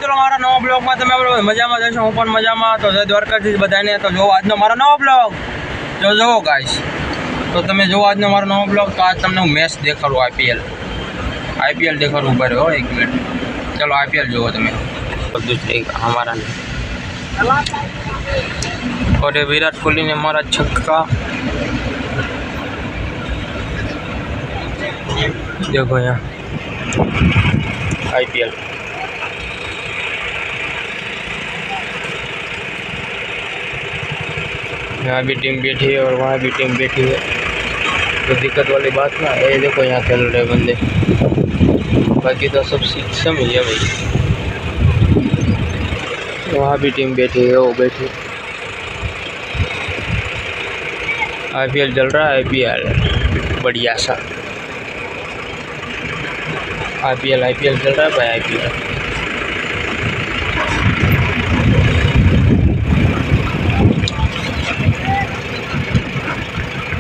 મિત્રો મારા નવા બ્લોગમાં તમે મજામાં જશો, હું પણ મજામાં. તો જય દ્વારકાધીશ બધાને. તો જો આજનો મારો નવો બ્લોગ જો ગાઈસ. તો તમે જો આજનો મારો નવો બ્લોગ. તો આજ તમને હું મેચ દેખાડું, આઈપીએલ દેખાડું. ઉભા રહ્યો એક મિનિટ. ચલો આઈપીએલ જુઓ તમે. हमारा और विराट कोहली ने मारा छक्का. देखो यहाँ आईपीएल. यहाँ भी टीम बैठी है और वहाँ भी टीम बैठी है. तो दिक्कत वाली बात ना. ये देखो यहाँ खेल रहे बंदे. बाकी तो सब सिस्टम ही है भाई. वहाँ भी टीम बैठी है, वो बैठी. आईपीएल चल रहा है. आईपीएल बढ़िया सा आईपीएल चल रहा है भाई. आईपीएल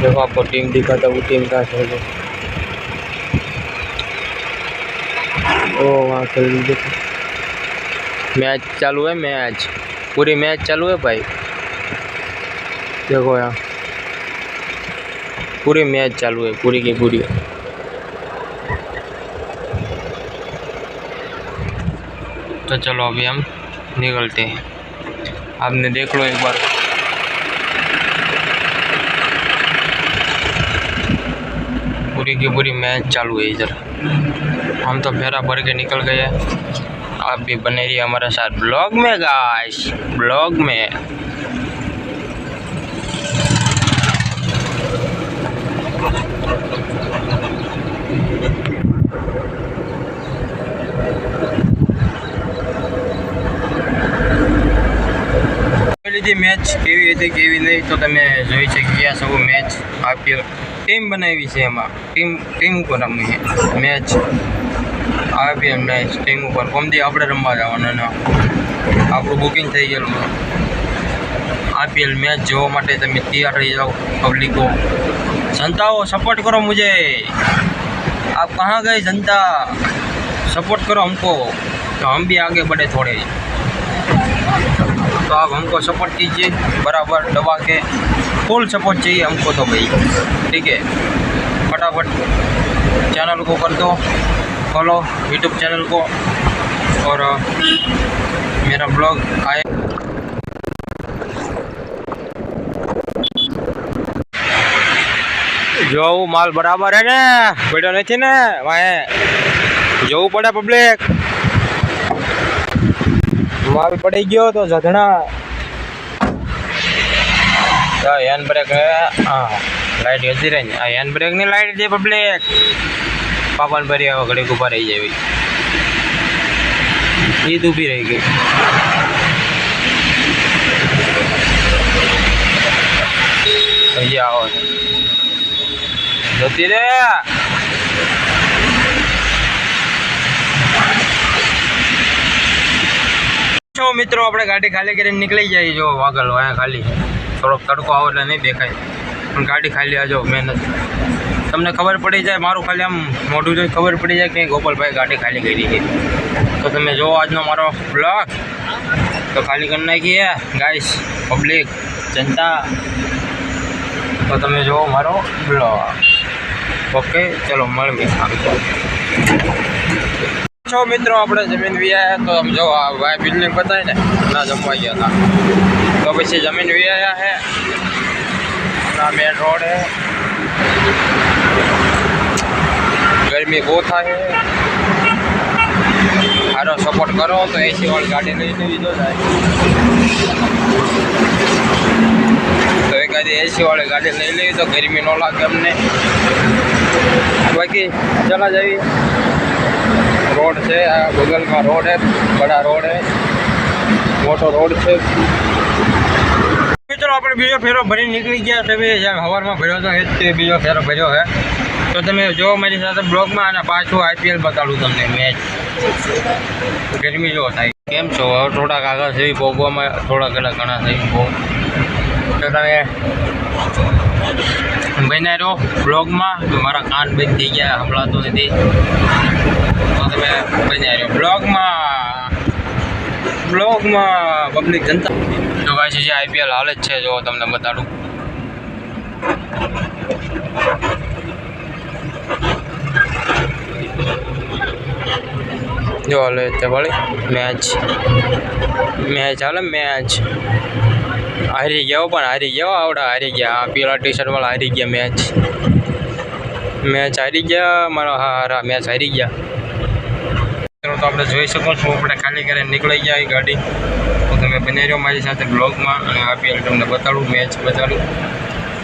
देखो आपको टीम दिखाता हूँ. टीम का खेल ओ वहाँ खेल देखो. मैच चालू है. मैच पूरी मैच चालू है भाई. देखो यहाँ पूरी मैच चालू है, पूरी की पूरी. तो चलो अभी हम निकलते हैं. आपने देख लो एक बार. पूरी की पूरी मैच चालू है इधर. हम तो फेरा भर के निकल गए. आप भी बने रहिए हमारे साथ ब्लॉग में गाइस. ब्लॉग में લીધી મેચ કેવી હતી કેવી નહીં તો તમે જોઈ શકીએ. સૌ મેચ આઈપીએલ ટીમ બનાવી છે. એમાં ટીમ ઉપર રમી મેચ. આઈપીએલ મેચ ટીમ ઉપર કોમદી આપણે રમવા જવાનું. આપણું બુકિંગ થઈ ગયેલું. आईपीएल मैच જોવા માટે તમે તૈયાર રહી જાઓ. पब्लिको जनताओं सपोर्ट करो मुझे. आप कहाँ गए जनता? सपोर्ट करो हमको तो हम भी आगे बढ़े थोड़े. तो आप हमको सपोर्ट कीजिए बराबर दबा के. फुल सपोर्ट चाहिए हमको तो भाई. ठीक है, फटाफट चैनल को कर दो फॉलो, यूट्यूब चैनल को. और मेरा ब्लॉग आए जो माल बराबर है ने बेटो नहीं ने वहाँ जो पड़े पब्लिक. माल पड़ी गयो तो जधना हैंड ब्रेक है. हाँ लाइट गती रही. हैंड ब्रेक नहीं लाइट है पब्लिक. पापन भरी घड़ी ऊपर रही जाए. ईद ऊभी रही गई. ये आओ जती रे. मित्रों अपने गाड़ी खाली कर निकली जाए. जो वागल वहाँ खाली थोड़ा तड़को आओ એટલે नहीं देखाय પણ गाड़ी खाली आ जाओ. मेहनत તમને ખબર પડી જાય. મારું ખાલી આમ મોઢું જોઈ ખબર પડી જાય કે ગોપાલભાઈ ગાડી ખાલી કરી છે. તો તમે જો આજનો મારો બ્લોગ તો ખાલી કરી નાખીએ ગાઈસ. પબ્લિક જનતા તો તમે જો મારો બ્લોગ. ओके चलो મળીએ. છો મિત્રો આપણે જમીન વી આવ્યા. તો આમ જો આ ભાઈ બિલ્ડિંગ બતાવી ને ના જમવા ગયા હતા. તો પછી જમીન વી આવ્યા છે. ના મેન રોડ है. गर्मी बहुत है. सारो सपोर्ट करो तो एसी वाली गाड़ी नहीं लेवी जो जाए. तो एक आधी एसी वाली गाड़ी नहीं ली तो गर्मी न लगे हमने. बाकी चला जाइए. रोड से बगल में रोड है. बड़ा रोड है. मोटो रोड है. चलो अपने बीजो फेरो भरी निकली गया. तभी हवार में भर्यो तो बीजो फेरो भर्यो है. तो તમે જો મારી સાથે બ્લોગમાં અને પાછું આઈપીએલ બતાડું તમને મેચ. ગરમી જો થાય. કેમ છો? થોડાક આગળ થઈ ભોગવામાં થોડા ઘણા થઈ ભોગ. તો તમે બન્યા રહો બ્લોગમાં. મારા કાન બંધ થઈ ગયા, સંભળાતું નથી. તો તમે બન્યા રહો બ્લોગમાં. બ્લોગમાં પબ્લિક જનતા જો ગાઈસ જે આઈપીએલ હાલ જ છે, જો તમને બતાડું. જો હાલે તે વળી મેચ હાલે મેચ હારી ગયો, પણ હારી ગયો આવડા હારી ગયા. પીળા ટી શર્ટ વાળા હારી ગયા મેચ હારી ગયા મારા. હારા મેચ હારી ગયા. તો આપણે જોઈ શકો છો, આપણે ખાલી કરીને નીકળી ગયા એ ગાડી. તો તમે બને રહ્યો મારી સાથે બ્લોગમાં, અને આઈપીએલ તમને બતાડું, મેચ બતાડું.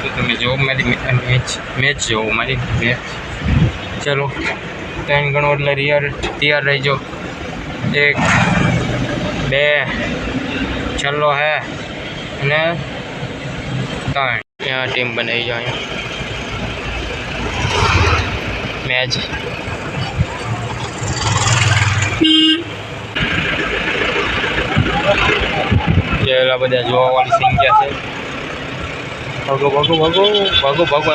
તો તમે જોવો મારી મેચ જોવો મારી મેચ. ચલો 3 ગણો એટલે તૈયાર રહીજો. 1 2 છેલ્લો હે અને 3. ત્યાં ટીમ બનાવી જાય મેચ. જેલા બધા જોવાવાળી સંખ્યા છે. ભાગો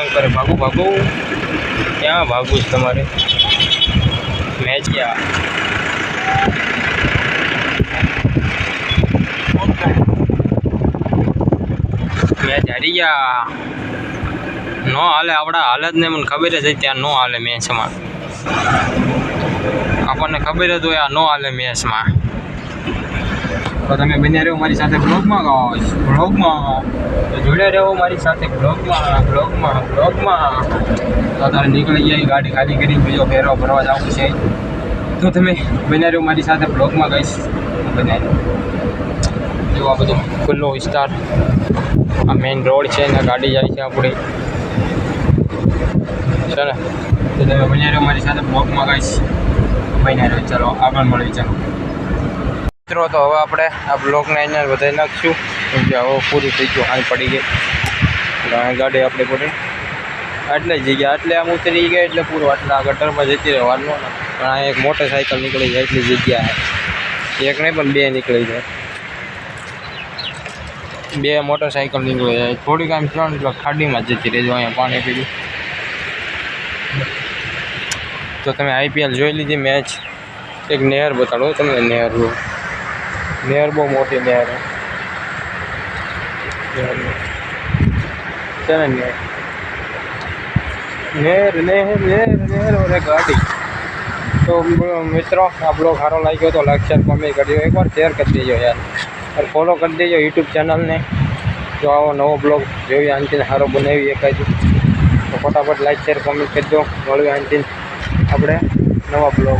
એમ કરે. ભાગો ક્યાં ભાગવું છે તમારે? મેચ ક્યાં મેચ હારી ગયા. નો હાલે આપણા હાલત ને મને ખબર જ હતી ત્યાં નો હાલે મેચમાં. આપણને ખબર જ હોય આ નો હાલે મેચમાં. તો તમે બન્યા રહ્યો મારી સાથે બ્લોગમાં તો જોડ્યા રહો મારી સાથે બ્લોગમાં. તો તારે નીકળી જાય ગાડી ખાલી કરી બીજો ફેરો ભરવા જવું છે. તો તમે બન્યા રહ્યો મારી સાથે બ્લોગમાં ગઈશ. જો આ બધો ખુલ્લો વિસ્તાર, આ મેઇન રોડ છે ને ગાડી જાય છે આપણી. ચાલો તો તમે બન્યા રહ્યો મારી સાથે બ્લોગમાં ગઈશ. બન્યા રહ્યો. ચાલો આગળ મળી. ચાલો મિત્રો, તો હવે આપણે આ બ્લોગને અહીંયા વધારી નાખીશું, કેમ કે હવે પૂરું થઈ ગયું. હાલ પડી ગઈ ગાડી આપણી પૂરી. આટલે જગ્યા આટલે આમ ઉતરી ગઈ એટલે પૂરું. આટલા ગટરમાં જતી રહેવાનું. પણ આ એક મોટરસાઇકલ નીકળી જાય એટલી જગ્યા છે. એક નહીં પણ 2 નીકળી જાય. 2 મોટરસાઇકલ નીકળી જાય. થોડીક આમ 3 એટલે ખાડીમાં જતી રહેજો. અહીંયા પાણી પીધું. તો તમે આઈપીએલ જોઈ લીધી મેચ. એક નહેર બતાડો તમને. નહેર બહુ મોટી નહેર છે ને. નહેર ઓરે ગાડી. તો મિત્રો, આ બ્લોગ સારો લાગ્યો તો લાઈક શેર કમેન્ટ કરજો. એકવાર શેર કરી દેજો યાર, અને ફોલો કરી દેજો યુટ્યુબ ચેનલને. જો આવો નવો બ્લોગ જોઈએ આનથી સારો બનાવી એકાદ, તો ફટાફટ લાઈક શેર કમેન્ટ કરજો. મળ્યું આનથી આપણે નવા બ્લોગ.